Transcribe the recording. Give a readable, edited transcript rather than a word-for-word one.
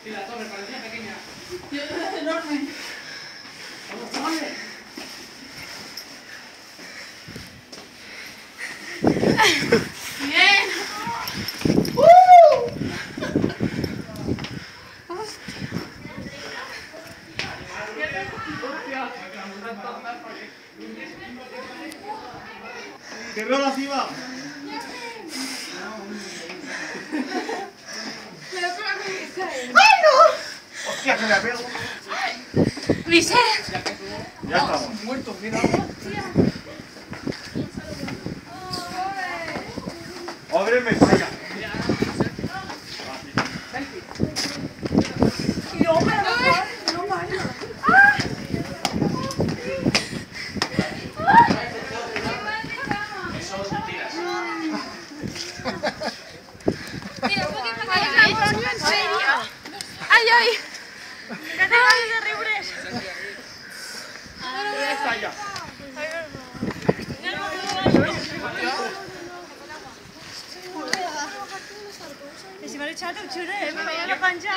Y la torre parecía pequeña. Es enorme. Vamos, chavales. Bien. ¡Que veo la cima! ¡Ay, no! ¡Hostia, que me pego! ¡Vicente! Ya estamos. Muertos, mira. ¡Ábreme! ¡Vaya! Y luego para bajar, no vale. Mira, ¿por qué me caes en serio? ¡Ay, ay! ¡Que te vas de ribres! Está ya. Si m'ha deixat el xure, me veia la panxa.